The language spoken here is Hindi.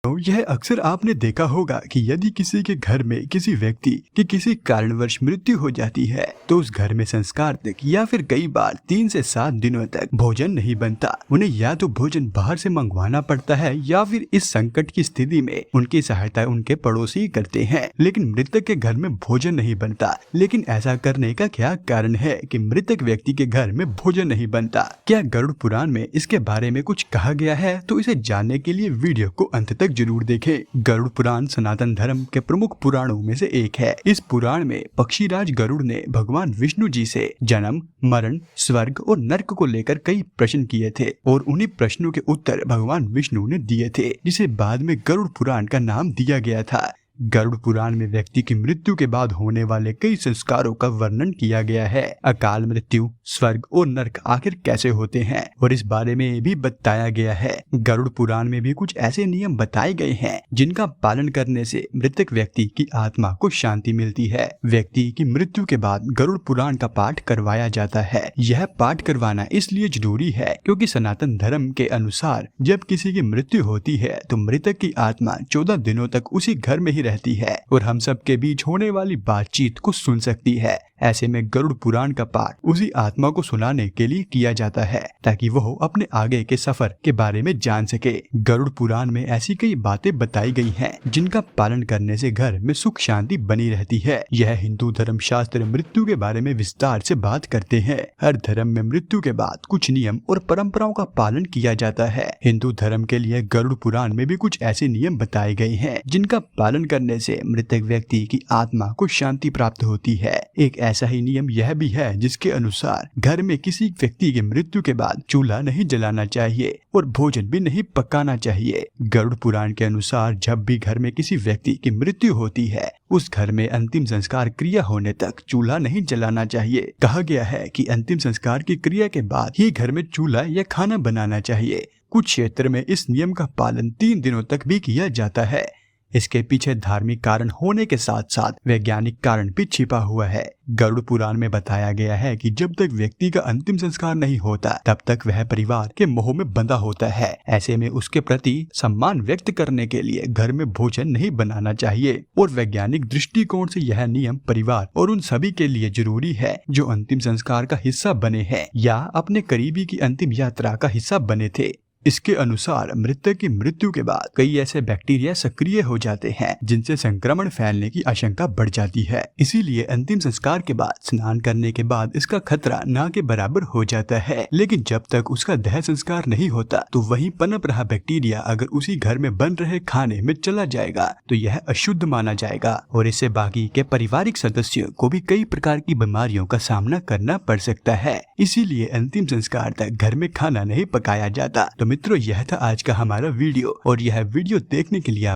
तो यह अक्सर आपने देखा होगा कि यदि किसी के घर में किसी व्यक्ति की किसी कारणवश मृत्यु हो जाती है तो उस घर में संस्कार तक या फिर कई बार 3 से 7 दिनों तक भोजन नहीं बनता। उन्हें या तो भोजन बाहर से मंगवाना पड़ता है या फिर इस संकट की स्थिति में उनकी सहायता उनके पड़ोसी करते हैं, लेकिन मृतक के घर में भोजन नहीं बनता। लेकिन ऐसा करने का क्या कारण है कि मृतक व्यक्ति के घर में भोजन नहीं बनता? क्या गरुड़ पुराण में इसके बारे में कुछ कहा गया है? तो इसे जानने के लिए वीडियो को अंत तक जरूर देखें। गरुड़ पुराण सनातन धर्म के प्रमुख पुराणों में से एक है। इस पुराण में पक्षीराज गरुड़ ने भगवान विष्णु जी से जन्म, मरण, स्वर्ग और नर्क को लेकर कई प्रश्न किए थे और उन्हीं प्रश्नों के उत्तर भगवान विष्णु ने दिए थे, जिसे बाद में गरुड़ पुराण का नाम दिया गया था। गरुड़ पुराण में व्यक्ति की मृत्यु के बाद होने वाले कई संस्कारों का वर्णन किया गया है। अकाल मृत्यु, स्वर्ग और नरक आखिर कैसे होते हैं और इस बारे में भी बताया गया है। गरुड़ पुराण में भी कुछ ऐसे नियम बताए गए हैं जिनका पालन करने से मृतक व्यक्ति की आत्मा को शांति मिलती है। व्यक्ति की मृत्यु के बाद गरुड़ पुराण का पाठ करवाया जाता है। यह पाठ करवाना इसलिए जरूरी है क्योंकि सनातन धर्म के अनुसार जब किसी की मृत्यु होती है तो मृतक की आत्मा 14 दिनों तक उसी घर में ही रहती है और हम सब के बीच होने वाली बातचीत को सुन सकती है। ऐसे में गरुड़ पुराण का पाठ उसी आत्मा को सुनाने के लिए किया जाता है ताकि वह अपने आगे के सफर के बारे में जान सके। गरुड़ पुराण में ऐसी कई बातें बताई गई हैं जिनका पालन करने से घर में सुख शांति बनी रहती है। यह हिंदू धर्म शास्त्र मृत्यु के बारे में विस्तार से बात करते हैं। हर धर्म में मृत्यु के बाद कुछ नियम और परंपराओं का पालन किया जाता है। हिंदू धर्म के लिए गरुड़ पुराण में भी कुछ ऐसे नियम बताए गए हैं जिनका पालन करने से मृतक व्यक्ति की आत्मा को शांति प्राप्त होती है। एक ऐसा ही नियम यह भी है जिसके अनुसार घर में किसी व्यक्ति की मृत्यु के बाद चूल्हा नहीं जलाना चाहिए और भोजन भी नहीं पकाना चाहिए। गरुड़ पुराण के अनुसार जब भी घर में किसी व्यक्ति की मृत्यु होती है उस घर में अंतिम संस्कार क्रिया होने तक चूल्हा नहीं जलाना चाहिए। कहा गया है कि अंतिम संस्कार की क्रिया के बाद ही घर में चूल्हा या खाना बनाना चाहिए। कुछ क्षेत्र में इस नियम का पालन 3 दिनों तक भी किया जाता है। इसके पीछे धार्मिक कारण होने के साथ साथ वैज्ञानिक कारण भी छिपा हुआ है। गरुड़ पुराण में बताया गया है कि जब तक व्यक्ति का अंतिम संस्कार नहीं होता तब तक वह परिवार के मोह में बंधा होता है। ऐसे में उसके प्रति सम्मान व्यक्त करने के लिए घर में भोजन नहीं बनाना चाहिए और वैज्ञानिक दृष्टिकोण से यह नियम परिवार और उन सभी के लिए जरूरी है जो अंतिम संस्कार का हिस्सा बने हैं या अपने करीबी की अंतिम यात्रा का हिस्सा बने थे। इसके अनुसार मृतक की मृत्यु के बाद कई ऐसे बैक्टीरिया सक्रिय हो जाते हैं जिनसे संक्रमण फैलने की आशंका बढ़ जाती है। इसीलिए अंतिम संस्कार के बाद स्नान करने के बाद इसका खतरा ना के बराबर हो जाता है। लेकिन जब तक उसका देह संस्कार नहीं होता तो वहीं पनप रहा बैक्टीरिया अगर उसी घर में बन रहे खाने में चला जाएगा तो यह अशुद्ध माना जाएगा और इससे बाकी के पारिवारिक सदस्यों को भी कई प्रकार की बीमारियों का सामना करना पड़ सकता है। इसीलिए अंतिम संस्कार तक घर में खाना नहीं पकाया जाता। मित्रों, यह था आज का हमारा वीडियो और यह वीडियो देखने के लिए